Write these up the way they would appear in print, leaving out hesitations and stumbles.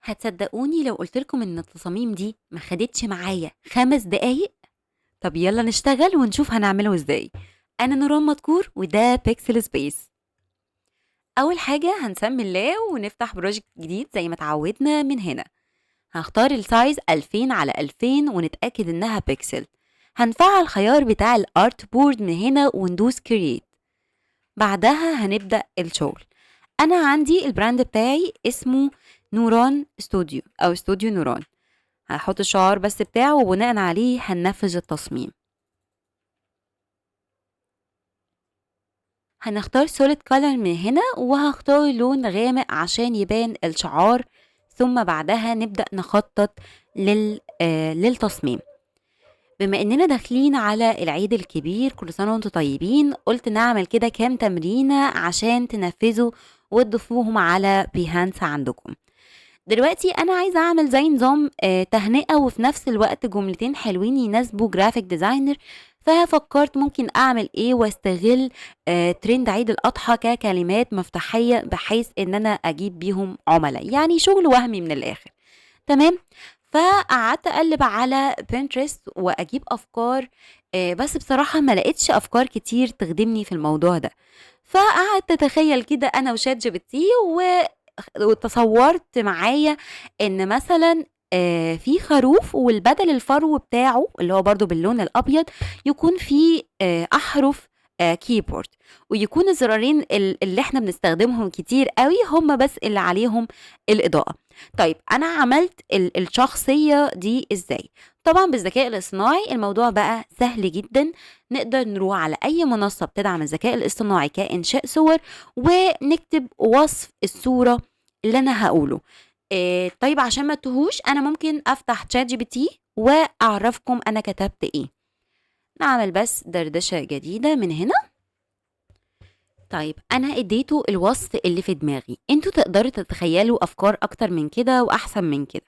هتصدقوني لو قلتلكم ان التصاميم دي ما خدتش معايا 5 دقايق. طب يلا نشتغل ونشوف هنعمله ازاي. انا نوران مدكور وده بيكسل سبيس. اول حاجة هنسمي الله ونفتح بروجكت جديد زي ما اتعودنا من هنا. هختار السايز 2000 على 2000 ونتأكد انها بيكسل. هنفعل الخيار بتاع الارت بورد من هنا وندوس كرييت. بعدها هنبدأ الشغل. انا عندي البراند بتاعي اسمه نوران استوديو او استوديو نوران. هحط الشعار بس بتاعه وبناء عليه هننفذ التصميم. هنختار solid color من هنا وهختار لون غامق عشان يبان الشعار. ثم بعدها نبدأ نخطط للتصميم. بما اننا داخلين على العيد الكبير، كل سنة وانتم طيبين، قلت نعمل كده كام تمرينة عشان تنفذوا وتضيفوهم على بيهانس عندكم. دلوقتي انا عايزه اعمل زي نظام تهنئه وفي نفس الوقت جملتين حلوين يناسبوا جرافيك ديزاينر. ففكرت ممكن اعمل ايه واستغل ترند عيد الاضحى ككلمات مفتاحيه بحيث ان انا اجيب بيهم عملاء، يعني شغل وهمي من الاخر. تمام. فقعدت اقلب على بنترست واجيب افكار، بس بصراحه ما لقيتش افكار كتير تخدمني في الموضوع ده. فقعدت اتخيل كده انا وشات جي بي تي وتصورت معايا ان مثلا في خروف، والبدل الفرو بتاعه اللي هو برضو باللون الابيض يكون فيه احرف كيبورد، ويكون الزرارين اللي احنا بنستخدمهم كتير قوي هم بس اللي عليهم الاضاءة. طيب انا عملت الشخصية دي ازاي؟ طبعا بالذكاء الاصطناعي الموضوع بقى سهل جدا. نقدر نروح على اي منصة بتدعم الذكاء الاصطناعي كإنشاء صور ونكتب وصف الصورة اللي انا هقوله. طيب عشان ما تهوش انا ممكن افتح تشات جي بي تي واعرفكم انا كتبت ايه. نعمل بس دردشة جديدة من هنا. طيب انا اديته الوصف اللي في دماغي، انتوا تقدروا تتخيلوا افكار اكتر من كده واحسن من كده.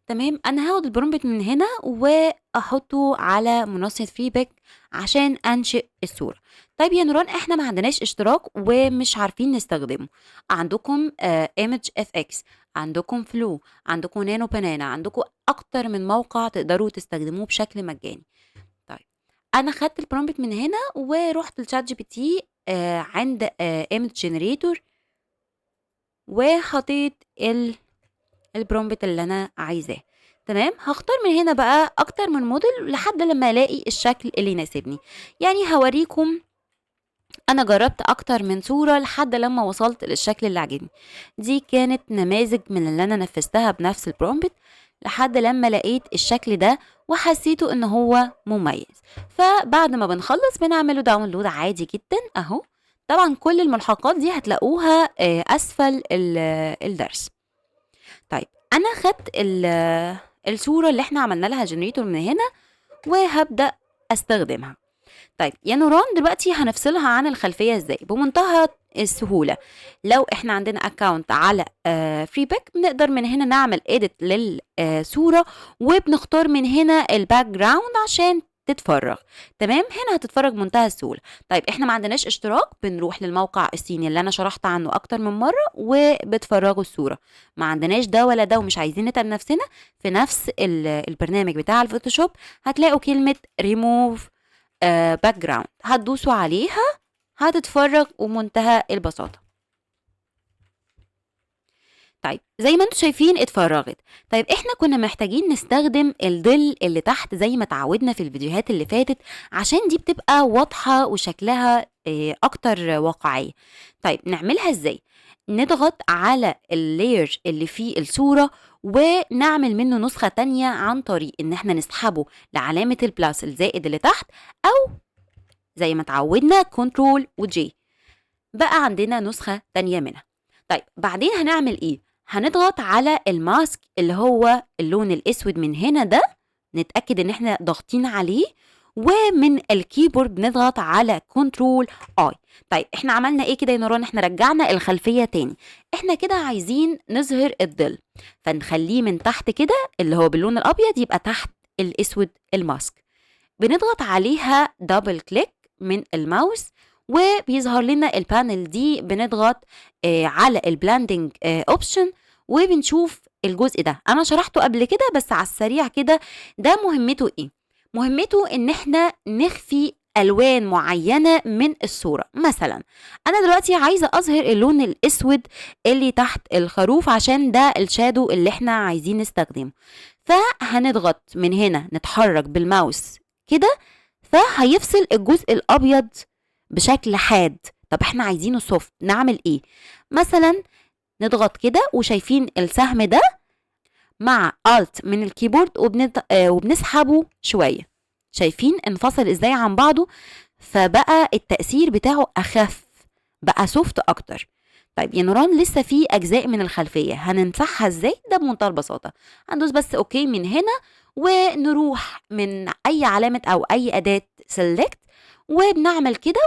تمام. انا هاخد البرومبت من هنا واحطه على منصة فريبك عشان انشئ الصورة. طيب يا نوران احنا ما عندناش اشتراك ومش عارفين نستخدمه. عندكم ايمج اف اكس، عندكم فلو، عندكم نانو بنانا، عندكم اكتر من موقع تقدروا تستخدموه بشكل مجاني. طيب انا خدت البرومبت من هنا ورحت لشات جي بي تي عند ايمج جنريتور وحطيت البرومبت اللي انا عايزاه. تمام. هختار من هنا بقى اكتر من موديل لحد لما الاقي الشكل اللي يناسبني. يعني هوريكم انا جربت اكتر من صورة لحد لما وصلت للشكل اللي عجبني. دي كانت نماذج من اللي انا نفذتها بنفس البرومبت لحد لما لقيت الشكل ده وحسيته ان هو مميز. فبعد ما بنخلص بنعمله داونلود عادي جدا اهو. طبعا كل الملحقات دي هتلاقوها اسفل الدرس. طيب انا خدت الصورة اللي احنا عملنا لها جنريتور من هنا وهبدأ استخدمها. طيب يا نوران دلوقتي هنفصلها عن الخلفية ازاي؟ بمنتهى السهولة. لو احنا عندنا اكاونت على فريبك بنقدر من هنا نعمل اديت للصورة وبنختار من هنا الباك جراوند عشان تتفرغ. تمام. هنا هتتفرج منتهى السهولة. طيب احنا ما عندناش اشتراك بنروح للموقع الصيني اللي انا شرحت عنه اكتر من مرة وبتفرغوا الصورة. ما عندناش ده ولا ده ومش عايزين نتعب نفسنا، في نفس البرنامج بتاع الفوتوشوب هتلاقوا كلمة ريموف باك جراوند، هتدوسوا عليها هتتفرج ومنتهى البساطة. طيب زي ما انتم شايفين اتفرغت. طيب احنا كنا محتاجين نستخدم الظل اللي تحت زي ما اتعودنا في الفيديوهات اللي فاتت عشان دي بتبقى واضحة وشكلها اكتر واقعية. طيب نعملها ازاي؟ نضغط على اللاير اللي فيه الصورة ونعمل منه نسخة تانية عن طريق ان احنا نسحبه لعلامة البلاس الزائد اللي تحت، او زي ما اتعودنا كنترول وجي بقى عندنا نسخة تانية منها. طيب بعدين هنعمل ايه؟ هنضغط على الماسك اللي هو اللون الاسود من هنا ده، نتأكد ان احنا ضاغطين عليه، ومن الكيبورد نضغط على كنترول اي. طيب احنا عملنا ايه كده يا نوران؟ احنا رجعنا الخلفية تاني. احنا كده عايزين نظهر الظل فنخليه من تحت كده اللي هو باللون الابيض يبقى تحت الاسود الماسك. بنضغط عليها دبل كليك من الماوس وبيظهر لنا البانل دي. بنضغط على البلاندنج اوبشن وبنشوف الجزء ده. انا شرحته قبل كده بس على السريع كده. ده مهمته ايه؟ مهمته ان احنا نخفي الوان معينه من الصوره. مثلا انا دلوقتي عايزه اظهر اللون الاسود اللي تحت الخروف عشان ده الشادو اللي احنا عايزين نستخدمه. فهنضغط من هنا، نتحرك بالماوس كده، فهيفصل الجزء الابيض بشكل حاد. طب احنا عايزينه سوفت، نعمل ايه؟ مثلا نضغط كده وشايفين السهم ده مع Alt من الكيبورد وبنسحبه شوية. شايفين انفصل ازاي عن بعضه؟ فبقى التأثير بتاعه أخف، بقى سوفت أكتر. طيب يا نوران لسه في أجزاء من الخلفية هنمسحها ازاي؟ ده بمنتهى البساطة. هندوس بس اوكي من هنا، ونروح من أي علامة أو أي أداة سيلكت، وبنعمل كده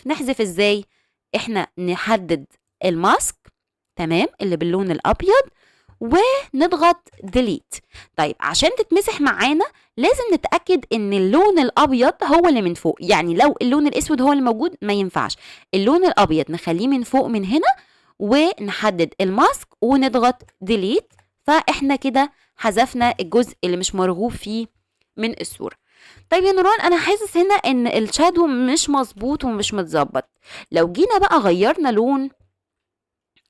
نحذف ازاي؟ احنا نحدد الماسك، تمام، اللي باللون الأبيض، ونضغط ديليت. طيب عشان تتمسح معانا لازم نتأكد ان اللون الابيض هو اللي من فوق. يعني لو اللون الاسود هو اللي موجود ما ينفعش، اللون الابيض نخليه من فوق من هنا، ونحدد الماسك ونضغط ديليت. فاحنا كده حذفنا الجزء اللي مش مرغوب فيه من الصورة. طيب يا نوران انا حاسس هنا ان الشادو مش مظبوط ومش متظبط. لو جينا بقى غيرنا لون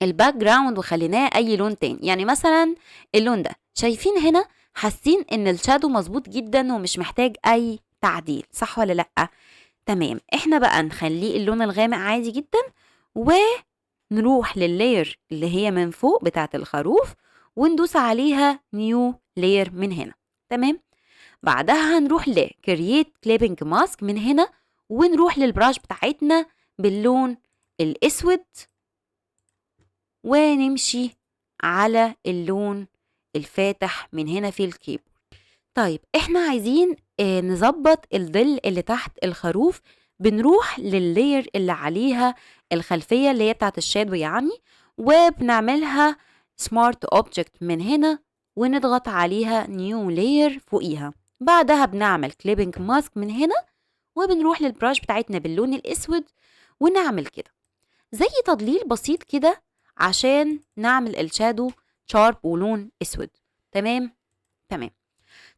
الباك جراوند وخليناه اي لون تاني، يعني مثلا اللون ده، شايفين هنا؟ حاسين ان الشادو مظبوط جدا ومش محتاج اي تعديل، صح ولا لا؟ تمام. احنا بقى نخليه اللون الغامق عادي جدا، ونروح لللاير اللي هي من فوق بتاعه الخروف، وندوس عليها نيو لاير من هنا. تمام. بعدها هنروح ل create clipping mask من هنا، ونروح للبراش بتاعتنا باللون الاسود، ونمشي على اللون الفاتح من هنا في الكيبورد. طيب احنا عايزين نظبط الظل اللي تحت الخروف. بنروح لللاير اللي عليها الخلفية اللي هي بتاعت الشادو يعني، وبنعملها سمارت اوبجكت من هنا، ونضغط عليها نيو لاير فوقيها. بعدها بنعمل كليبنج ماسك من هنا، وبنروح للبراش بتاعتنا باللون الاسود، ونعمل كده زي تضليل بسيط كده عشان نعمل الشادو شارب ولون اسود. تمام. تمام.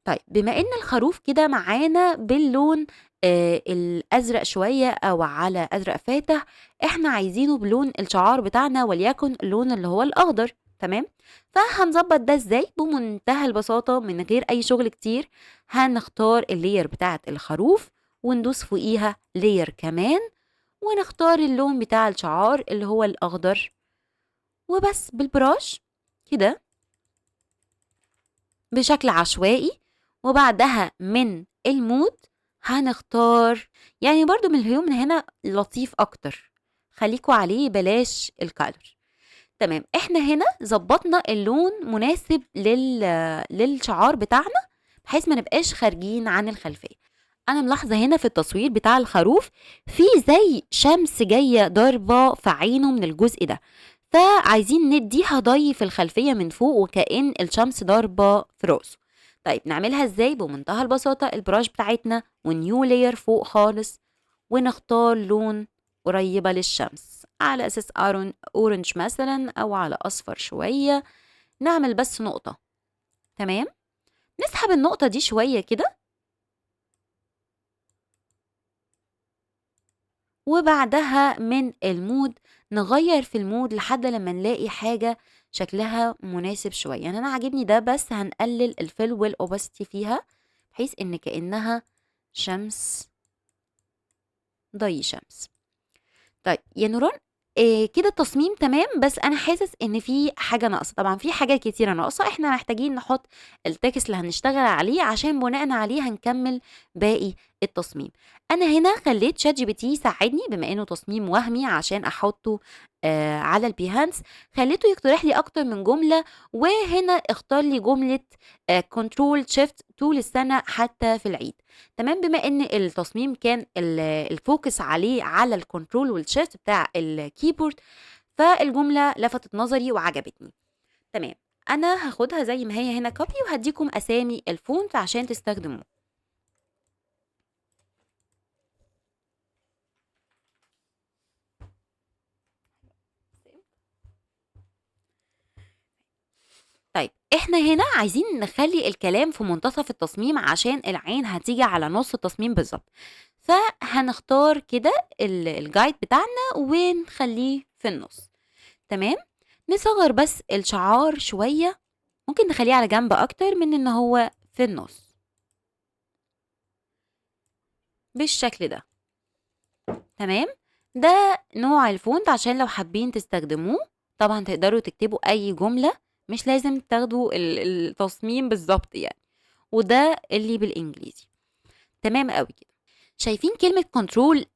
طيب بما ان الخروف كده معانا باللون الازرق شويه او على ازرق فاتح، احنا عايزينه بلون الشعار بتاعنا وليكن اللون اللي هو الاخضر. تمام. فهنظبط ده ازاي؟ بمنتهى البساطه من غير اي شغل كتير. هنختار اللير بتاعه الخروف، وندوس فوقيها لير كمان، ونختار اللون بتاع الشعار اللي هو الأخضر، وبس بالبراش كده بشكل عشوائي. وبعدها من المود هنختار، يعني برضو من الهيوم من هنا لطيف أكتر، خليكوا عليه بلاش الكالر. تمام. احنا هنا ظبطنا اللون مناسب للشعار بتاعنا، بحيث ما نبقاش خارجين عن الخلفية. انا ملاحظه هنا في التصوير بتاع الخروف في زي شمس جايه ضاربه في عينه من الجزء ده، فعايزين نديها ضي في الخلفيه من فوق وكأن الشمس ضاربه في راسه. طيب نعملها ازاي؟ بمنتهى البساطه، البراش بتاعتنا ونيو لاير فوق خالص، ونختار لون قريبه للشمس على اساس اورنج مثلا او على اصفر شويه. نعمل بس نقطه. تمام. نسحب النقطه دي شويه كده، وبعدها من المود نغير في المود لحد لما نلاقي حاجة شكلها مناسب شوية. يعني أنا عاجبني ده، بس هنقلل الفيل والأوبستي فيها بحيث إن كأنها شمس، ضي شمس. طيب يا نوران كده التصميم تمام، بس انا حاسس ان في حاجه ناقصه. طبعا في حاجات كتيره ناقصه، احنا محتاجين نحط التكست اللي هنشتغل عليه عشان بناء عليه هنكمل باقي التصميم. انا هنا خليت شات جي بي تي يساعدني بما انه تصميم وهمي عشان احطه على البيهانس. خليته يقترح لي اكتر من جمله، وهنا اختار لي جمله كنترول شيفت طول السنه حتى في العيد. تمام. بما ان التصميم كان الفوكس عليه على الكنترول والشيفت بتاع الكيبورد، فالجمله لفتت نظري وعجبتني. تمام. انا هاخدها زي ما هي هنا كوبي، وهديكم اسامي الفونت عشان تستخدموه. احنا هنا عايزين نخلي الكلام في منتصف التصميم عشان العين هتيجي على نص التصميم بالظبط. فهنختار كده الجايد بتاعنا ونخليه في النص. تمام. نصغر بس الشعار شوية، ممكن نخليه على جنب اكتر من ان هو في النص بالشكل ده. تمام. ده نوع الفونت عشان لو حابين تستخدموه. طبعا تقدروا تكتبوا اي جملة، مش لازم تاخدوا التصميم بالظبط يعني. وده اللي بالانجليزي. تمام قوي كده. شايفين كلمة كنترول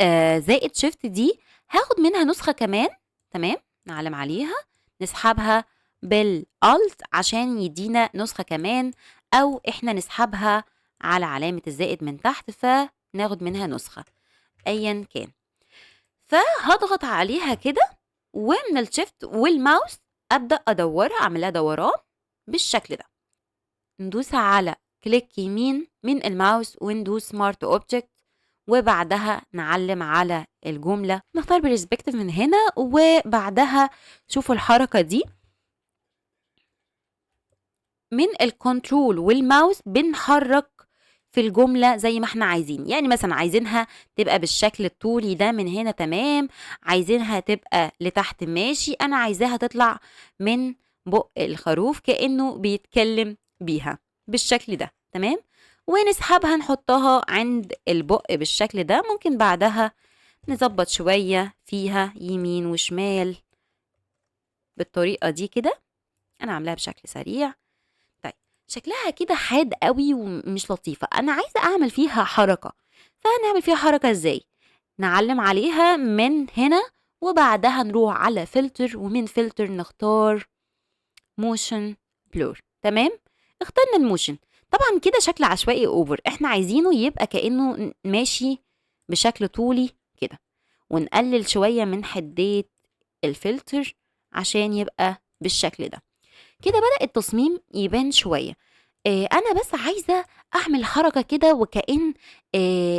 زائد شيفت دي؟ هاخد منها نسخة كمان. تمام. نعلم عليها، نسحبها بالالت عشان يدينا نسخة كمان، او احنا نسحبها على علامة الزائد من تحت فناخد منها نسخة ايا كان. فهضغط عليها كده، ومن الشيفت والماوس ابدا ادورها، اعملها دوران بالشكل ده. ندوس على كليك يمين من الماوس وندوس سمارت اوبجكت، وبعدها نعلم على الجملة، نختار برسبكتيف من هنا، وبعدها شوفوا الحركة دي من الكنترول والماوس بنحرك في الجملة زي ما احنا عايزين. يعني مثلا عايزينها تبقى بالشكل الطولي ده من هنا، تمام. عايزينها تبقى لتحت، ماشي. انا عايزاها تطلع من بق الخروف كأنه بيتكلم بيها بالشكل ده. تمام. ونسحبها نحطها عند البق بالشكل ده. ممكن بعدها نظبط شوية فيها يمين وشمال بالطريقة دي كده. انا عاملاها بشكل سريع. طيب شكلها كده حاد قوي ومش لطيفة، انا عايزة اعمل فيها حركة. فهنعمل فيها حركة ازاي؟ نعلم عليها من هنا، وبعدها نروح على فلتر، ومن فلتر نختار موشن بلور. تمام. اخترنا الموشن. طبعا كده شكل عشوائي اوفر، احنا عايزينه يبقى كأنه ماشي بشكل طولي كده. ونقلل شوية من حدية الفلتر عشان يبقى بالشكل ده. كده بدأ التصميم يبان شوية. انا بس عايزة اعمل حركة كده وكأن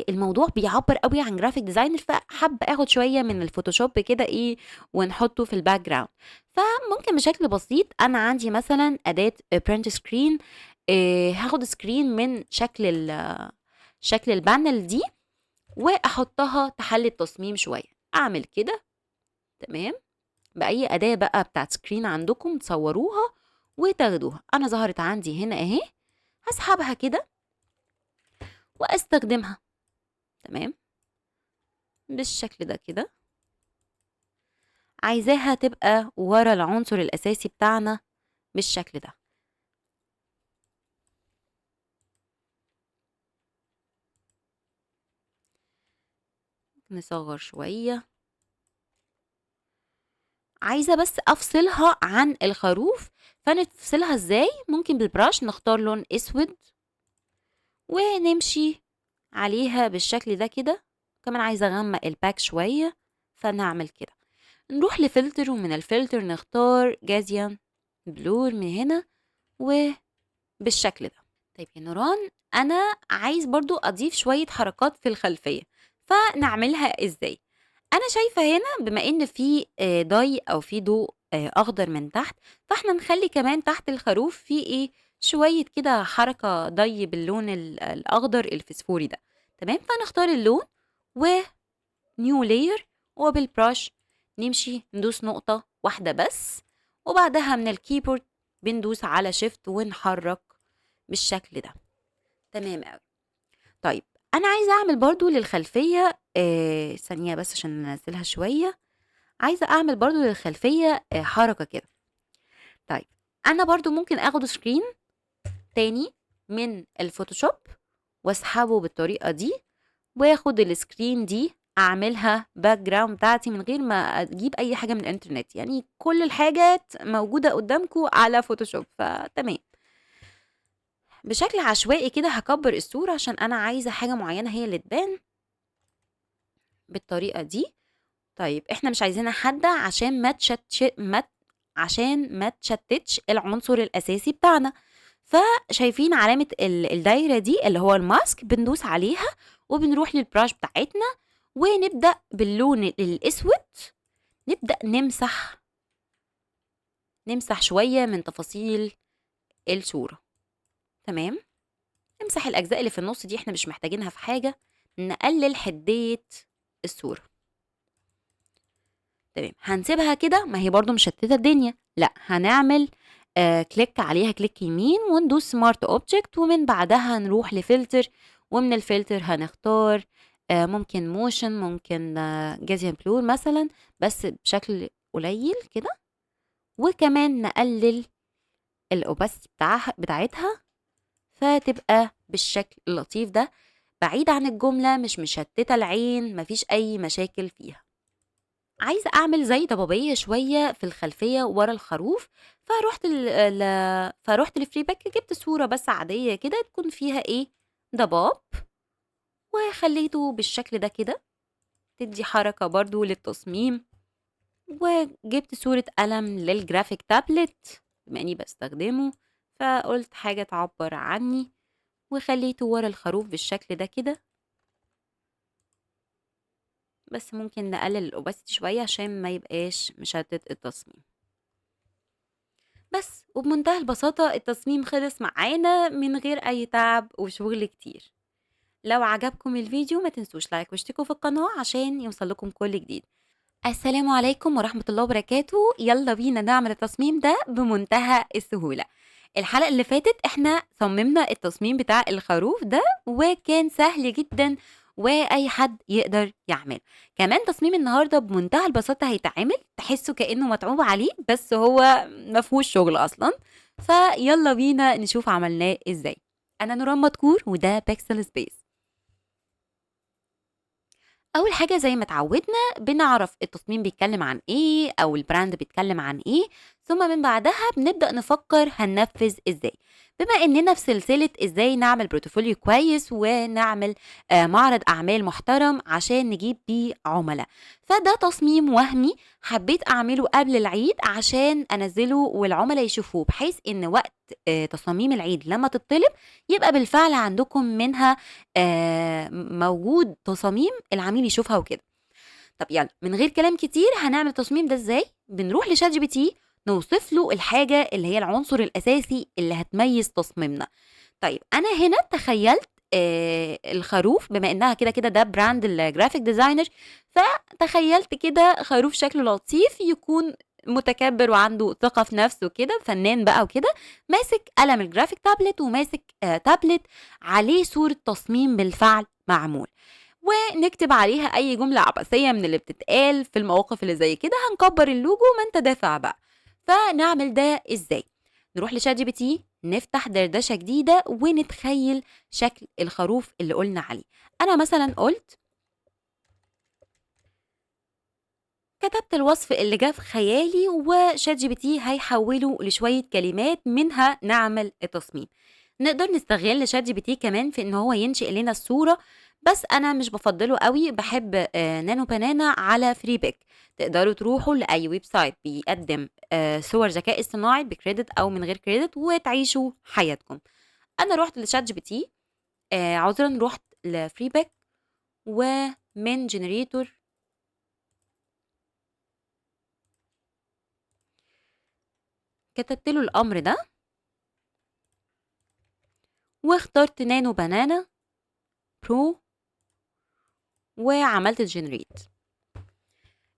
الموضوع بيعبر قوي عن جرافيك ديزاينر، فحب اخد شوية من الفوتوشوب كده ايه ونحطه في الباك جراوند. فممكن بشكل بسيط انا عندي مثلا اداة برنت سكرين، هاخد سكرين من شكل البانل دي، واحطها تحل التصميم شوية. اعمل كده. تمام. بأي أداة بقى بتاعت سكرين عندكم تصوروها وتاخدوها. أنا ظهرت عندي هنا أهي، هسحبها كده وأستخدمها. تمام. بالشكل ده كده. عايزاها تبقى ورا العنصر الأساسي بتاعنا بالشكل ده. نصغر شوية. عايزة بس أفصلها عن الخروف، فنفصلها ازاي؟ ممكن بالبراش نختار لون أسود ونمشي عليها بالشكل ده كده. كمان عايزة أغمق الباك شوية، فنعمل كده. نروح لفلتر، ومن الفلتر نختار جازيان بلور من هنا وبالشكل ده. طيب يا نوران، انا عايز برضو اضيف شوية حركات في الخلفية، فنعملها ازاي؟ انا شايفة هنا بما ان في ضي او في ضوء اخضر من تحت، فاحنا نخلي كمان تحت الخروف في ايه شوية كده حركة ضي باللون الاخضر الفسفوري ده. تمام. فنختار اللون ونيو لاير، وبالبراش نمشي ندوس نقطة واحدة بس، وبعدها من الكيبورد بندوس على شيفت ونحرك بالشكل ده. تمام قوي. طيب انا عايزة اعمل برضو للخلفية ثانية بس عشان ننزلها شوية. عايزة اعمل برضو للخلفية حركة كده. طيب انا برضو ممكن اخد سكرين تاني من الفوتوشوب واسحبه بالطريقة دي، واخد السكرين دي اعملها باك جراوند بتاعتي من غير ما اجيب اي حاجه من الانترنت. يعني كل الحاجات موجوده قدامكم على فوتوشوب. فتمام. بشكل عشوائي كده هكبر الصوره عشان انا عايزه حاجه معينه هي اللي تبان بالطريقه دي. طيب احنا مش عايزينها حاده عشان ما تشتتش العنصر الاساسي بتاعنا. فشايفين علامة الدايرة دي اللي هو الماسك، بندوس عليها وبنروح للبراش بتاعتنا، ونبدأ باللون الأسود. نبدأ نمسح شوية من تفاصيل الصورة. تمام، نمسح الأجزاء اللي في النص دي، احنا مش محتاجينها في حاجة. نقلل حدية الصورة. تمام، هنسيبها كده، ما هي برضو مشتتة الدنيا، لا هنعمل كليك عليها، كليك يمين وندوس سمارت اوبجكت، ومن بعدها نروح لفلتر، ومن الفلتر هنختار ممكن موشن، ممكن جازيان بلور مثلا، بس بشكل قليل كده، وكمان نقلل الاوباسيتي بتاعتها، فتبقى بالشكل اللطيف ده، بعيد عن الجملة، مش مشتتة العين، مفيش أي مشاكل فيها. عايزة أعمل زي ضبابية شوية في الخلفية ورا الخروف، فرحت لفري باك، جبت صورة بس عادية كده تكون فيها إيه، ضباب، وخليته بالشكل ده كده، تدي حركة برضو للتصميم. وجبت صورة قلم للجرافيك تابلت بما إني بستخدمه، فقلت حاجة تعبر عني، وخليته ورا الخروف بالشكل ده كده، بس ممكن نقلل الاوباسيتي شوية عشان ما يبقاش مشتت التصميم. بس وبمنتهى البساطة التصميم خلص معانا من غير اي تعب وشغل كتير. لو عجبكم الفيديو ما تنسوش لايك واشتركوا في القناة عشان يوصلكم كل جديد. السلام عليكم ورحمة الله وبركاته. يلا بينا نعمل التصميم ده بمنتهى السهولة. الحلقة اللي فاتت احنا صممنا التصميم بتاع الخروف ده، وكان سهل جدا واي حد يقدر يعمل. كمان تصميم النهاردة بمنتهى البساطة هيتعمل، تحسه كأنه متعوب عليه، بس هو مفهوش شغل اصلا. فيلا بينا نشوف عملناه ازاي. انا نوران مدكور وده بيكسل سبيس. اول حاجه زي ما اتعودنا بنعرف التصميم بيتكلم عن ايه او البراند بيتكلم عن ايه، ثم من بعدها بنبدا نفكر هننفذ ازاي. بما اننا في سلسله ازاي نعمل بروتوفوليو كويس ونعمل معرض اعمال محترم عشان نجيب بيه عملاء، فده تصميم وهمي حبيت اعمله قبل العيد عشان انزله والعملاء يشوفوه، بحيث ان وقت تصاميم العيد لما تطلب يبقى بالفعل عندكم منها موجود تصاميم العميل يشوفها وكده. طب يلا من غير كلام كتير هنعمل التصميم ده ازاي. بنروح لشات جي بي تي، نوصف له الحاجة اللي هي العنصر الأساسي اللي هتميز تصميمنا. طيب أنا هنا تخيلت الخروف، بما إنها كده كده ده براند الجرافيك ديزاينر، فتخيلت كده خروف شكله لطيف، يكون متكبر وعنده ثقة في نفسه كده، فنان بقى وكده، ماسك قلم الجرافيك تابلت، وماسك تابلت عليه صورة تصميم بالفعل معمول، ونكتب عليها اي جملة عبثية من اللي بتتقال في المواقف اللي زي كده. هنكبر اللوجو ما انت دافع بقى. فنعمل ده ازاي؟ نروح لشات جي بي تي، نفتح دردشة جديدة ونتخيل شكل الخروف اللي قلنا عليه. انا مثلا قلت، كتبت الوصف اللي جه في خيالي، وشات جي بي تي هيحوله لشوية كلمات منها نعمل التصميم. نقدر نستغل شات جي بي تي كمان في ان هو ينشئ لنا الصورة، بس انا مش بفضله قوي، بحب نانو بانانا على فري بيك. تقدروا تروحوا لاي ويب سايت بيقدم صور ذكاء اصطناعي بكريدت او من غير كريدت وتعيشوا حياتكم. انا رحت لشات جي بي تي، عذرا رحت لفري بيك، ومن جنريتور كتبت له الامر ده، واخترت نانو بانانا برو، وعملت الجنريت.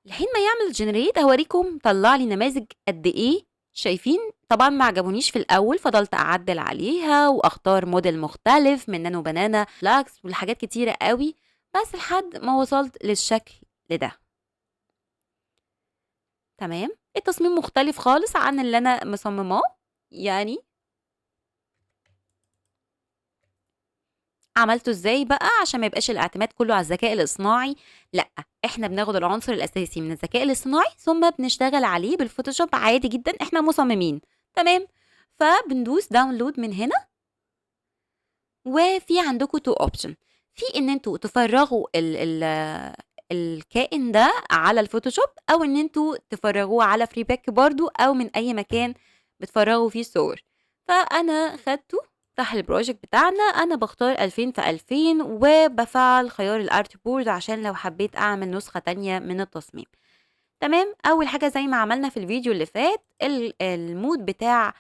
لحين ما يعمل الجنريت هوريكم طلع لي نماذج قد ايه. شايفين؟ طبعا ما عجبونيش في الاول، فضلت اعدل عليها واختار موديل مختلف من نانو بانانا فلاكس والحاجات كتيره قوي، بس لحد ما وصلت للشكل ده. تمام، التصميم مختلف خالص عن اللي انا مصمماه. يعني عملته إزاي بقى عشان ما يبقاش الاعتماد كله على الذكاء الاصطناعي؟ لأ، إحنا بناخد العنصر الأساسي من الذكاء الاصطناعي ثم بنشتغل عليه بالفوتوشوب عادي جدًا، إحنا مصممين، تمام؟ فبندوس داونلود من هنا، وفي عندكم 2 option، في إن أنتم تفرغوا ال الكائن ده على الفوتوشوب، أو إن أنتم تفرغوه على فري باك برضه، أو من أي مكان بتفرغوا فيه الصور. فأنا خدته، افتح البروجكت بتاعنا، أنا باختار 2000 في 2000 وبافعّل خيار الart board عشان لو حبيت أعمل نسخة تانية من التصميم. تمام، أول حاجة زي ما عملنا في الفيديو اللي فات، المود بتاع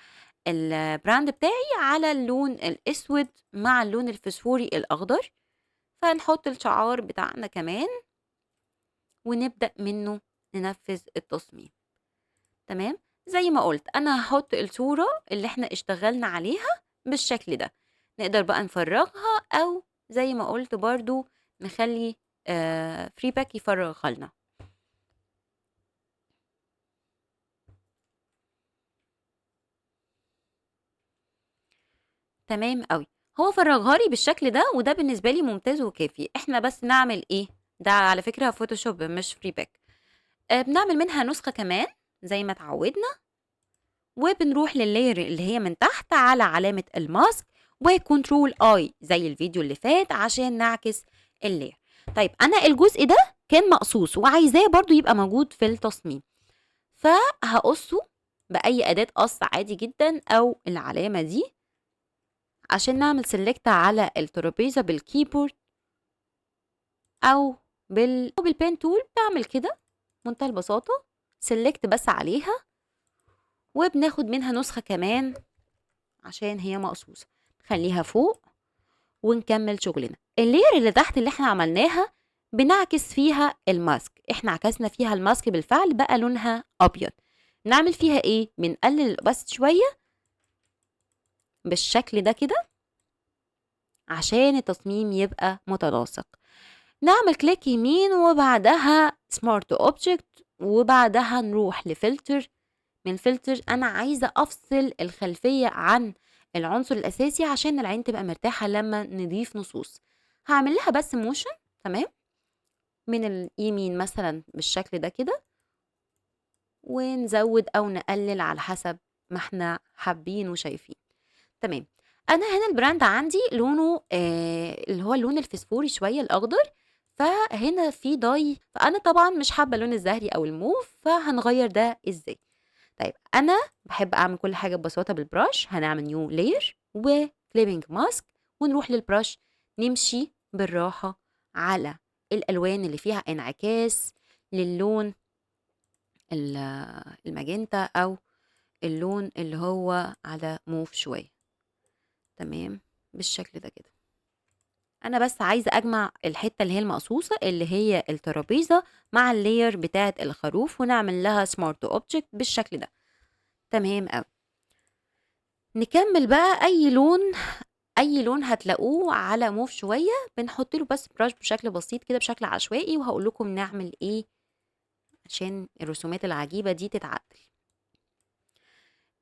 البراند بتاعي على اللون الأسود مع اللون الفسفوري الأخضر، فنحط الشعار بتاعنا كمان ونبدأ منه ننفذ التصميم. تمام، زي ما قلت أنا هحط الصورة اللي احنا اشتغلنا عليها بالشكل ده، نقدر بقى نفرغها أو زي ما قلت برضو نخلي فري باك يفرغها لنا. تمام أوي، هو فرّغها لي بالشكل ده وده بالنسبة لي ممتاز وكافي، إحنا بس نعمل إيه، ده على فكرة فوتوشوب مش free pack. بنعمل منها نسخة كمان زي ما اتعودنا، وبنروح للlayer اللي هي من تحت على علامة الmask وcontrol I زي الفيديو اللي فات عشان نعكس الlayer. طيب أنا الجزء ده كان مقصوص وعايزاه برضه يبقى موجود في التصميم، فهاقصه بأي أداة قص عادي جدًا أو العلامة دي عشان نعمل select على الترابيزة بالكيبورد أو بالpen tool. باعمل كده بمنتهى البساطة select بس عليها وبناخد منها نسخة كمان عشان هي مقصوصة، نخليها فوق ونكمل شغلنا. اللير اللي تحت اللي احنا عملناها بنعكس فيها الماسك، احنا عكسنا فيها الماسك بالفعل بقى لونها أبيض. نعمل فيها ايه؟ بنقلل بس شوية بالشكل ده كده عشان التصميم يبقى متناسق. نعمل كليك يمين وبعدها سمارت اوبجكت وبعدها نروح لفلتر. من فلتر انا عايزه افصل الخلفيه عن العنصر الاساسي عشان العين تبقى مرتاحه لما نضيف نصوص. هعمل لها بس موشن. تمام، من اليمين مثلا بالشكل ده كده ونزود او نقلل على حسب ما احنا حابين وشايفين. تمام، انا هنا البراند عندي لونه اللي هو اللون الفسفوري شويه الاخضر، فهنا في داي، فانا طبعا مش حابه اللون الزهري او الموف، فهنغير ده ازاي؟ طيب انا بحب اعمل كل حاجه ببساطه بالبراش. هنعمل نيو لاير وكليبنج ماسك ونروح للبراش، نمشي بالراحه على الالوان اللي فيها انعكاس للون الماجنتا او اللون اللي هو على موف شويه. تمام، بالشكل ده كده انا بس عايزه اجمع الحته اللي هي المقصوصه اللي هي الترابيزه مع اللاير بتاعه الخروف ونعمل لها سمارت اوبجكت بالشكل ده. تمام قوي، نكمل بقى اي لون هتلاقوه على موف شويه بنحط له بس براش بشكل بسيط كده بشكل عشوائي، وهقول لكم نعمل ايه عشان الرسومات العجيبه دي تتعدل.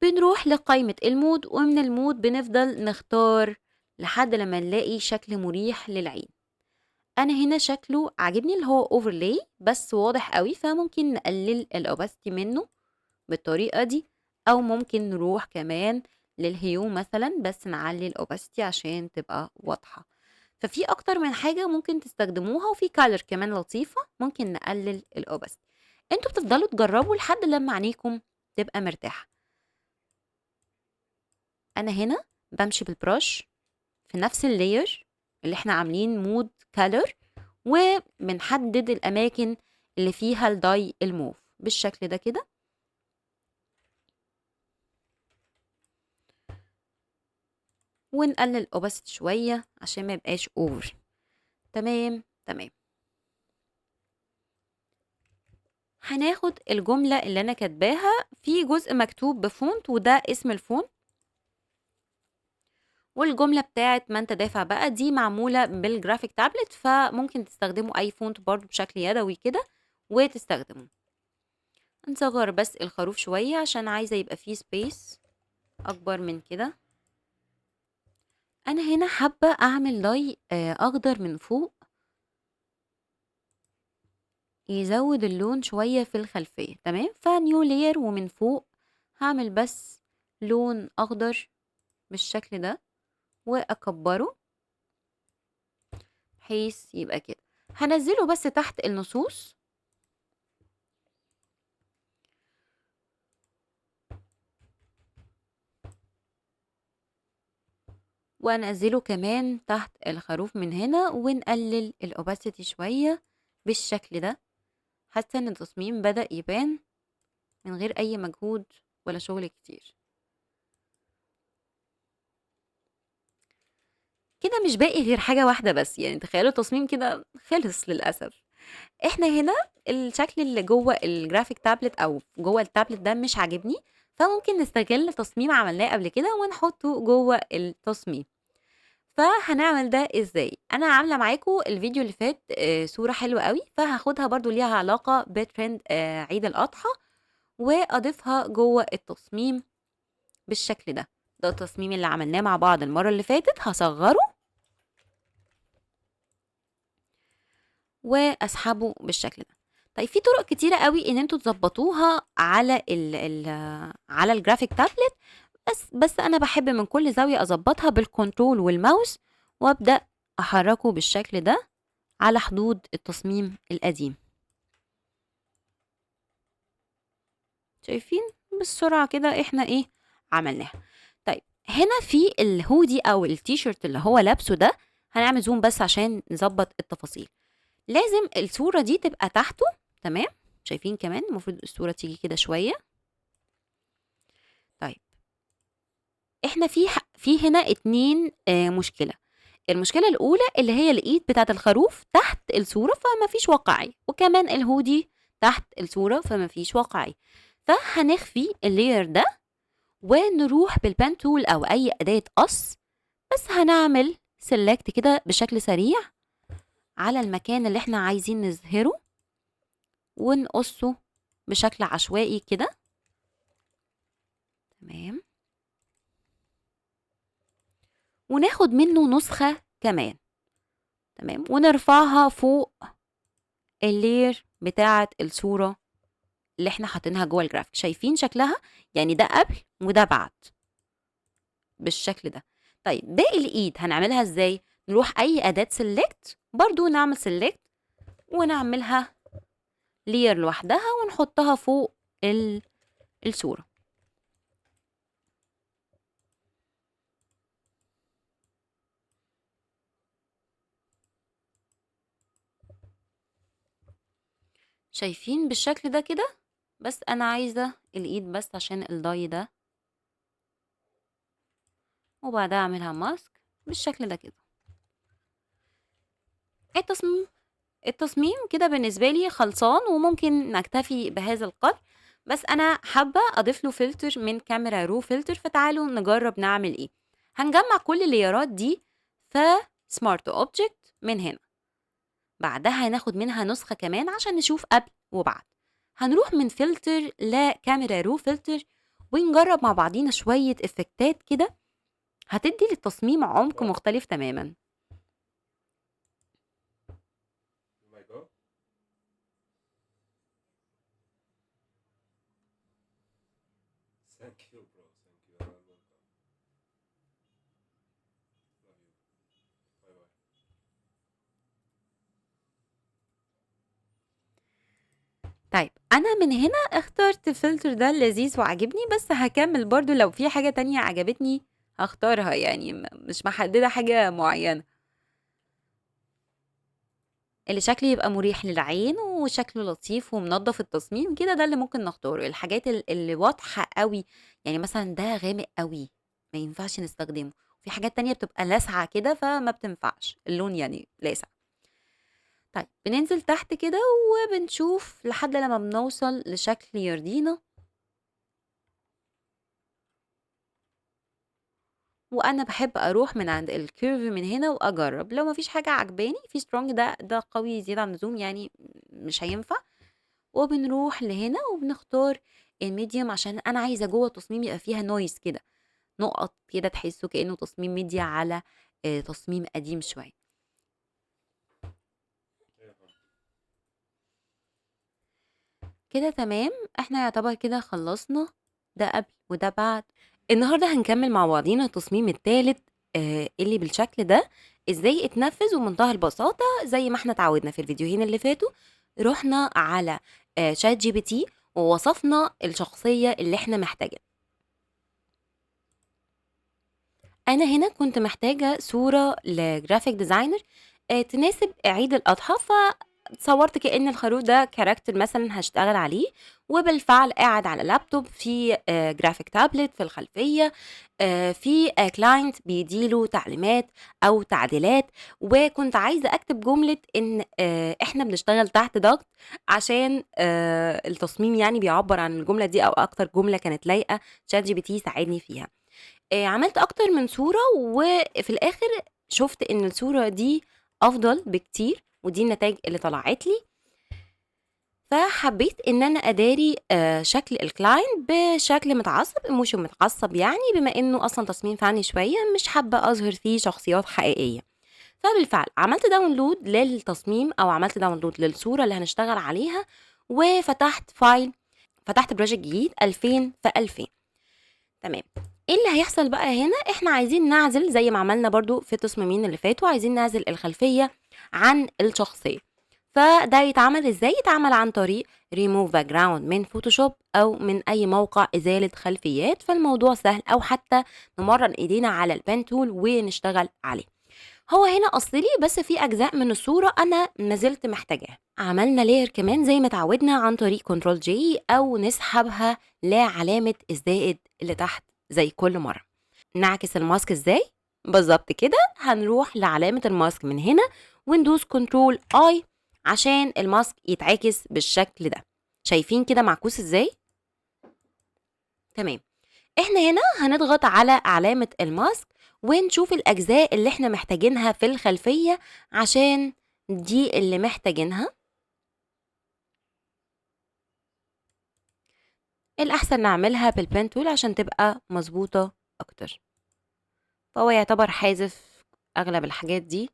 بنروح لقائمه المود ومن المود بنفضل نختار لحد لما نلاقي شكل مريح للعين. انا هنا شكله عاجبني اللي هو اوفرلاي بس واضح قوي، فممكن نقلل الاوباستي منه بالطريقه دي، او ممكن نروح كمان للهيو مثلا بس نعلي الاوباستي عشان تبقى واضحه. ففي اكتر من حاجه ممكن تستخدموها، وفي كالر كمان لطيفه ممكن نقلل الاوباستي. انتوا بتفضلوا تجربوا لحد لما عينيكم تبقى مرتاحه. انا هنا بمشي بالبرش في نفس اللاير اللي احنا عاملين مود كالر، وبنحدد الاماكن اللي فيها الداي الموف بالشكل ده كده. ونقلل الاوباسيتي شويه عشان ما يبقاش اوفر. تمام تمام، هناخد الجمله اللي انا كاتباها في جزء مكتوب بفونت وده اسم الفونت، والجمله بتاعت ما انت دافع بقى دي معموله بالجرافيك تابلت، فممكن تستخدموا اي فونت برضو بشكل يدوي كده وتستخدموه. نصغر بس الخروف شويه عشان عايزه يبقى فيه سبيس اكبر من كده. انا هنا حابه اعمل داي اخضر من فوق يزود اللون شويه في الخلفيه. تمام، فنيو لاير ومن فوق هعمل بس لون اخضر بالشكل ده واكبره بحيث يبقى كده. هنزله بس تحت النصوص وانزله كمان تحت الخروف من هنا ونقلل الاوباسيتي شويه بالشكل ده. حاسه ان التصميم بدأ يبان من غير اي مجهود ولا شغل كتير. كده مش باقي غير حاجة واحدة بس، يعني تخيلوا التصميم كده خلص للأسف. إحنا هنا الشكل اللي جوّه الgraphic tablet أو جوّه التابلت ده مش عاجبني، فممكن نستغل تصميم عملناه قبل كده ونحطه جوّه التصميم. فهنعمل ده إزاي؟ أنا عاملة معاكم الفيديو اللي فات صورة حلوة أوي، فهاخدها برضه ليها علاقة بtrend عيد الأضحى، وأضيفها جوّه التصميم بالشكل ده. ده التصميم اللي عملناه مع بعض المرّة اللي فاتت، هاصغّره وأسحبه بالشكل ده. طيب في طرق كتيرة أوي إن أنتم تضبّطوها على على الgraphic tablet، بس أنا باحب من كل زاوية أضبّطها بالcontrol والmouse، وأبدأ أحرّكه بالشكل ده على حدود التصميم القديم. شايفين؟ بالسرعة كده إحنا إيه، عملناها. طيب هنا في الhoodie أو التيشيرت اللي هو لابسه ده، هنعمل zoom بس عشان نضبّط التفاصيل. لازم الصورة دي تبقى تحته، تمام، شايفين كمان المفروض الصورة تيجي كده شوية. طيب إحنا في هنا 2 مشكلة. المشكلة الأولى اللي هي الإيد بتاعة الخروف تحت الصورة فما فيش واقعية، وكمان الهودي تحت الصورة فما فيش واقعية. فهنخفي الlayer ده ونروح بالpen tool أو أي أداة قص، بس هنعمل select كده بشكل سريع على المكان اللي إحنا عايزين نظهره، ونقصه بشكل عشوائي كده، تمام، وناخد منه نسخة كمان، تمام، ونرفعها فوق الlayer بتاعة الصورة اللي إحنا حاطينها جوه الجرافيك. شايفين شكلها؟ يعني ده قبل وده بعد بالشكل ده. طيب باقي الإيد هنعملها إزاي؟ نروح أي أداة select، برضه نعمل select ونعملها layer لوحدها ونحطها فوق الصورة. شايفين بالشكل ده كده؟ بس أنا عايزة الإيد بس عشان الداي ده، وبعدها أعملها ماسك بالشكل ده كده. التصميم التصميم كده بالنسبة لي خلصان وممكن نكتفي بهذا القدر، بس أنا حابة أضيف له فلتر من كاميرا رو فلتر، فتعالوا نجرب نعمل إيه. هنجمع كل الليرات دي في سمارت اوبجكت من هنا، بعدها هناخد منها نسخة كمان عشان نشوف قبل وبعد. هنروح من فلتر لكاميرا رو فلتر ونجرب مع بعضينا شوية افكتات كده هتدي للتصميم عمق مختلف تماما. طيب أنا من هنا اخترت الفلتر ده لذيذ وعاجبني، بس هكمل برضو لو في حاجة تانية عجبتني هختارها، يعني مش محددة حاجة معينة، اللي شكله يبقى مريح للعين وشكله لطيف ومنظف التصميم كده، ده اللي ممكن نختاره. الحاجات اللي واضحة قوي، يعني مثلا ده غامق قوي ما ينفعش نستخدمه، في حاجات تانية بتبقى لاسعة كده فما بتنفعش اللون، يعني لاسع. طيب بننزل تحت كده وبنشوف لحد لما بنوصل لشكل يرضينا، وأنا باحب أروح من عند الcurve من هنا وأجرّب، لو ما فيش حاجة عاجباني في strong ده قوي زيادة عن اللزوم يعني مش هينفع، وبنروح لهنا وبنختار الmedium عشان أنا عايزة جوّه التصميم يبقى فيها noise كده، نُقط كده تحسّوا كإنه تصميم ميديا على تصميم قديم شوية. كده تمام، إحنا يعتبر كده خلّصنا ده قبل وده بعد. النهارده هنكمّل مع بعضينا التصميم التالت اللي بالشكل ده، إزاي اتنفّذ وبمنتهى البساطة زي ما إحنا اتعودنا في الفيديوهين اللي فاتوا، رُحنا على ChatGPT ووصفنا الشخصية اللي إحنا محتاجينها. أنا هنا كنت محتاجة صورة لgraphic designer تناسب عيد الأضحى، صورت كأن الخروف ده كاركتر مثلا هشتغل عليه، وبالفعل قاعد على لابتوب في جرافيك تابلت في الخلفية، في كلاينت بيديله تعليمات أو تعديلات، وكنت عايزة أكتب جملة إن إحنا بنشتغل تحت ضغط، عشان التصميم يعني بيعبر عن الجملة دي أو أكتر جملة كانت لايقة. شات جي بي تي ساعدني فيها. عملت أكتر من صورة، وفي الآخر شُفت إن الصورة دي أفضل بكتير، ودي النتايج اللي طلعت لي. فحبيت إن أنا أداري شكل الclient بشكل متعصب، emoji متعصب يعني، بما إنه أصلًا تصميم فني شوية، مش حابة أظهر فيه شخصيات حقيقية. فبالفعل عملت download للتصميم، أو عملت download للصورة اللي هنشتغل عليها، وفتحت file، فتحت project جديد 2000 في 2000. تمام. إيه اللي هيحصل بقى هنا؟ إحنا عايزين نعزل زي ما عملنا برضه في التصميمين اللي فاتوا، عايزين نعزل الخلفية عن الشخصية. فده يتعمل إزاي؟ يتعمل عن طريق remove background من فوتوشوب أو من أي موقع إزالة خلفيات. فالموضوع سهل، أو حتى نمرن إيدينا على البان تول ونشتغل عليه. هو هنا أصلي، بس في أجزاء من الصورة أنا ما زلت محتاجاها. عملنا layer كمان زي ما اتعودنا عن طريق كنترول جي، أو نسحبها لعلامة الزائد اللي تحت زي كل مرة. نعكس الماسك إزاي؟ بالظبط كده، هنروح لعلامة الماسك من هنا وندوس كنترول اي عشان الماسك يتعكس بالشكل ده. شايفين كده معكوس ازاي؟ تمام. احنا هنا هنضغط على علامة الماسك ونشوف الأجزاء اللي احنا محتاجينها في الخلفية، عشان دي اللي محتاجينها. الأحسن نعملها بالبين تول عشان تبقى مظبوطة أكتر. فهو يعتبر حازف أغلب الحاجات دي.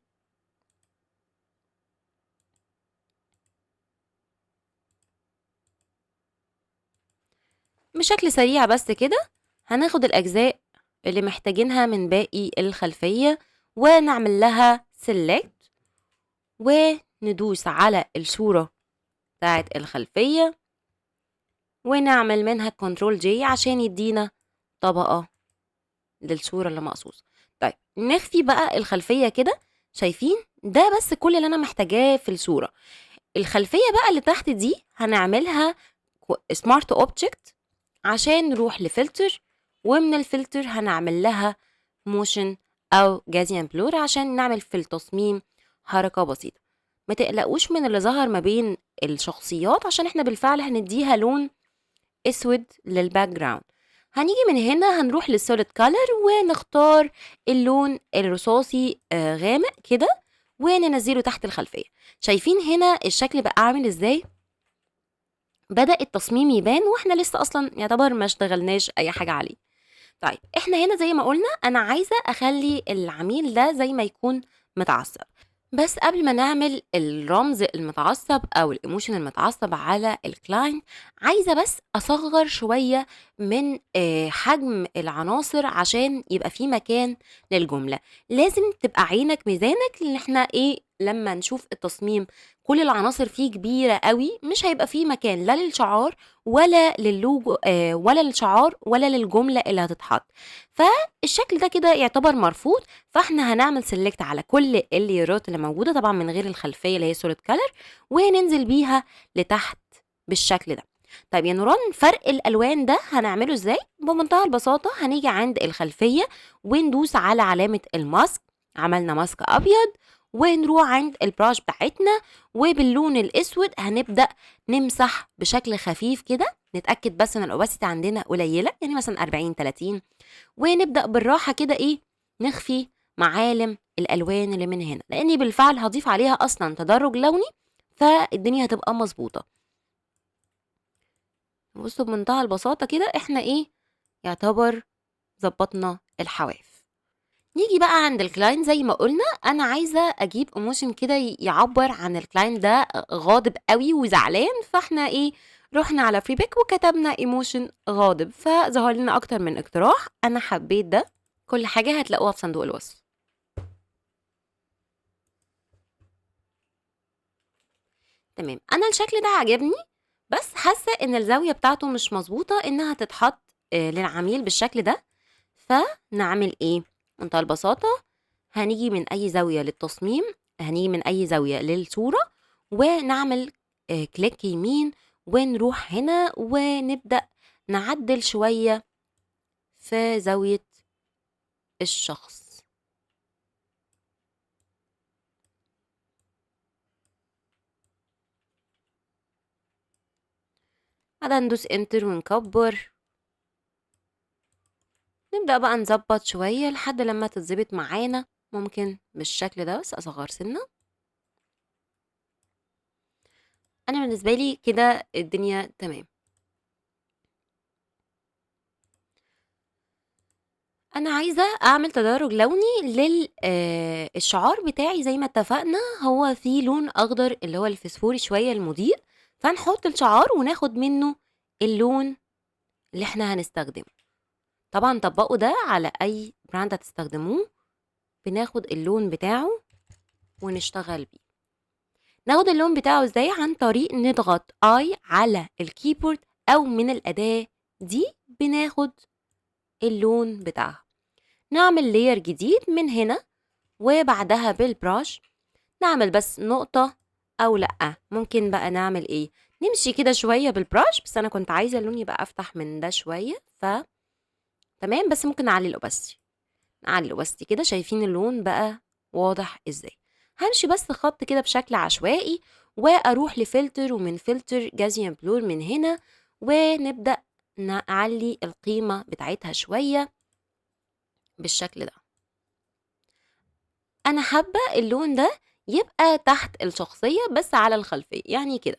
بشكل سريع بس كده هناخد الأجزاء اللي محتاجينها من باقي الخلفية ونعمل لها select، وندوس على الصورة بتاعة الخلفية ونعمل منها كنترول جي عشان يدينا طبقة للصورة اللي مقصوصة. طيب نخفي بقى الخلفية كده. شايفين ده بس كل اللي أنا محتاجاه في الصورة. الخلفية بقى اللي تحت دي هنعملها سمارت اوبجكت، عشان نروح لفلتر، ومن الفلتر هنعمل لها موشن او جازيان بلور عشان نعمل في التصميم حركة بسيطة. ما تقلقوش من اللي ظهر ما بين الشخصيات، عشان احنا بالفعل هنديها لون اسود للباك جراوند. هنيجي من هنا هنروح للسوليد كالر ونختار اللون الرصاصي غامق كده، وننزله تحت الخلفية. شايفين هنا الشكل بقى عامل ازاي؟ بدأ التصميم يبان، واحنا لسه اصلا يعتبر ما اشتغلناش اي حاجة عليه. طيب احنا هنا زي ما قلنا انا عايزة اخلي العميل ده زي ما يكون متعصب. بس قبل ما نعمل الرمز المتعصب او الايموشن المتعصب على الكلاينت، عايزة بس اصغر شوية من حجم العناصر عشان يبقى في مكان للجملة. لازم تبقى عينك ميزانك، لان احنا ايه لما نشوف التصميم كل العناصر فيه كبيرة قوي، مش هيبقى فيه مكان لا للشعار ولا للوجو ولا للشعار ولا للجملة اللي هتتحط. فالشكل ده كده يعتبر مرفوض. فاحنا هنعمل سيلكت على كل الليرات اللي موجودة، طبعا من غير الخلفية اللي هي سوليد كلر، وننزل بيها لتحت بالشكل ده. طيب يا نوران، فرق الالوان ده هنعمله ازاي؟ بمنتهى البساطة هنيجي عند الخلفية وندوس على علامة الماسك. عملنا ماسك ابيض، ونروح عند البراش بتاعتنا، وباللون الاسود هنبدأ نمسح بشكل خفيف كده. نتأكد بس ان الاوباسيتي عندنا قليلة، يعني مثلا 40 30، ونبدأ بالراحة كده ايه نخفي معالم الالوان اللي من هنا، لاني بالفعل هضيف عليها اصلا تدرج لوني، فالدنيا هتبقى مظبوطة. بصوا بمنتهى البساطة كده احنا ايه يعتبر ظبطنا الحواف. نيجي بقى عند الكلاين زي ما قلنا انا عايزة اجيب ايموشن كده يعبر عن الكلاين ده غاضب قوي وزعلان. فاحنا ايه رحنا على فريبيك وكتبنا ايموشن غاضب، فظهر لنا اكتر من اقتراح. انا حبيت ده. كل حاجة هتلاقوها في صندوق الوصف. تمام، انا الشكل ده عجبني، بس حاسة ان الزاوية بتاعته مش مظبوطة انها تتحط للعميل بالشكل ده. فنعمل ايه؟ بمنتهى البساطة هنيجي من اي زاوية للتصميم، هنيجي من اي زاوية للصورة، ونعمل كليك يمين ونروح هنا ونبدأ نعدل شوية في زاوية الشخص. بعدها ندوس انتر ونكبر، نبدأ بقى نظبط شوية لحد لما تتظبط معانا. ممكن بالشكل ده، بس أصغر سنة. أنا بالنسبة لي كده الدنيا تمام. أنا عايزة أعمل تدرج لوني الشعار بتاعي زي ما اتفقنا. هو فيه لون أخضر اللي هو الفسفوري شوية المضيء، فنحط الشعار وناخد منه اللون اللي احنا هنستخدمه. طبعا طبقوا ده على أي براند هتستخدموه. بناخد اللون بتاعه ونشتغل بيه. ناخد اللون بتاعه ازاي؟ عن طريق نضغط اي على الكيبورد او من الاداة دي بناخد اللون بتاعها. نعمل لاير جديد من هنا، وبعدها بالبراش نعمل بس نقطة، او لأ ممكن بقى نعمل ايه، نمشي كده شوية بالبراش. بس انا كنت عايزة اللون يبقى افتح من ده شوية، تمام. بس ممكن نعلي الاوباسيتي، نعلي الاوباسيتي كده. شايفين اللون بقى واضح ازاي؟ همشي بس خط كده بشكل عشوائي، واروح لفلتر، ومن فلتر جازيان بلور من هنا، ونبدأ نعلي القيمة بتاعتها شوية بالشكل ده. انا حابة اللون ده يبقى تحت الشخصية بس على الخلفية، يعني كده.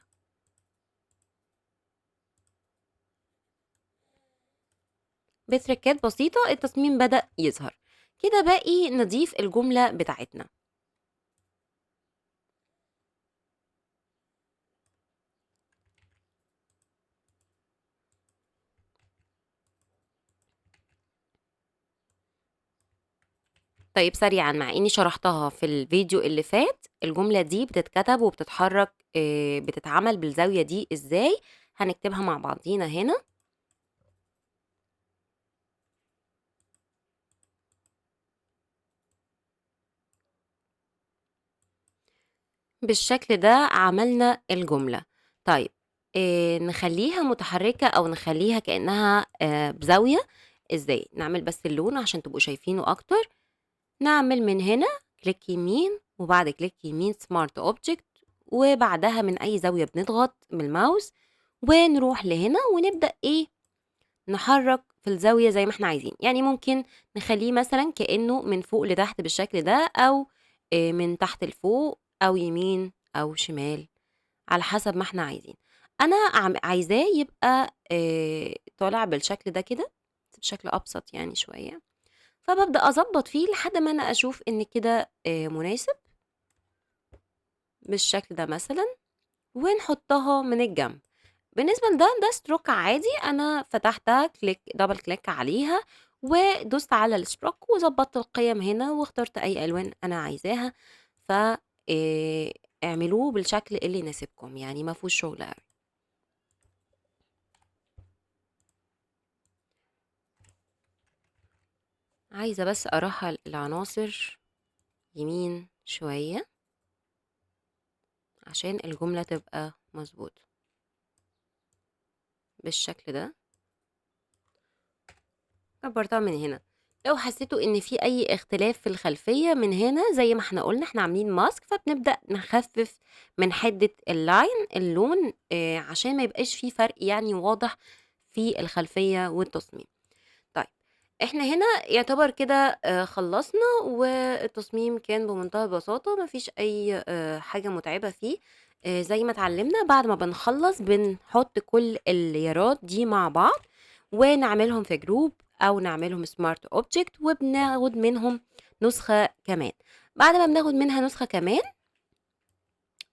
بتركات بسيطة التصميم بدأ يظهر كده. باقي نضيف الجملة بتاعتنا. طيب سريعًا، مع إني شرحتها في الفيديو اللي فات، الجملة دي بتتكتب وبتتحرك، بتتعمل بالزاوية دي إزاي. هنكتبها مع بعضينا هنا. بالشكل ده عملنا الجملة. طيب نخلّيها متحركة أو نخلّيها كأنها بزاوية. إزاي؟ نعمل بس اللون عشان تبقوا شايفينه أكتر. نعمل من هنا كليك يمين، وبعد كليك يمين smart object، وبعدها من أي زاوية بنضغط بالماوس ونروح لهنا ونبدأ نحرك في الزاوية زي ما احنا عايزين. يعني ممكن نخليه مثلا كأنه من فوق لتحت بالشكل ده، أو من تحت لفوق، أو يمين أو شمال، على حسب ما احنا عايزين. أنا عايزاه يبقى طالع بالشكل ده كده، بشكل أبسط يعني شوية. فببدأ أظبط فيه لحد ما أنا أشوف إن كده مناسب بالشكل ده مثلا، ونحطها من الجنب. بالنسبة لده، ده stroke عادي. أنا فتحتها double click عليها، ودوست على الstroke وضبطت القيم هنا، واخترت أي ألوان أنا عايزاها. ف اعملوه بالشكل اللي يناسبكم، يعني ما فيهوش شغل أوي. عايزة بس أرحل العناصر يمين شوية عشان الجملة تبقى مظبوطة بالشكل ده. كبرتها من هنا. لو حسيتوا ان في اي اختلاف في الخلفية من هنا، زي ما احنا قلنا احنا عاملين ماسك، فبنبدأ نخفف من حدة اللاين اللون عشان ما يبقاش فيه فرق يعني واضح في الخلفية والتصميم. طيب احنا هنا يعتبر كده خلصنا، والتصميم كان بمنتهى البساطة، مفيش اي حاجة متعبة فيه. زي ما اتعلمنا، بعد ما بنخلص بنحط كل اليارات دي مع بعض ونعملهم في جروب او نعملهم سمارت اوبجكت، وبناخد منهم نسخة كمان. بعد ما بناخد منها نسخة كمان،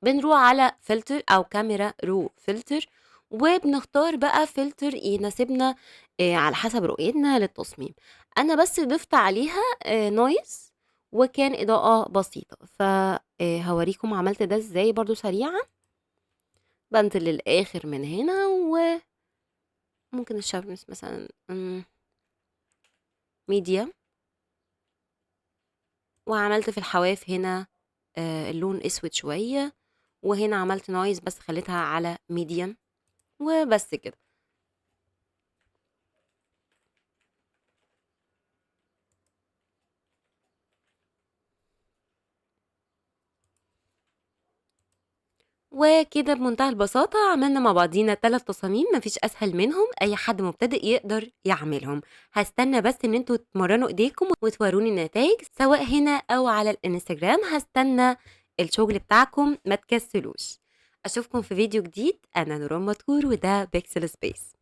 بنروح على فلتر او كاميرا رو فلتر، وبنختار بقى فلتر يناسبنا على حسب رؤيتنا للتصميم. انا بس ضفت عليها نويز، وكان اضاءة بسيطة. فهوريكم عملت ده ازاي برضو سريعا. بنزل للاخر من هنا، وممكن الشمس مثلا ميديا، وعملت في الحواف هنا اللون اسود شوية، وهنا عملت نويز بس خليتها على ميديم وبس كده. وكده بمنتهى البساطة عملنا مع بعضينا 3 تصاميم مفيش أسهل منهم، أي حد مبتدئ يقدر يعملهم. هاستنى بس إن انتوا تمرنوا إيديكم وتوروني النتايج سواء هنا أو على الانستجرام، هاستنى الشغل بتاعكم ما تكسلوش. أشوفكم في فيديو جديد، أنا نوران مدكور وده بيكسل سبيس.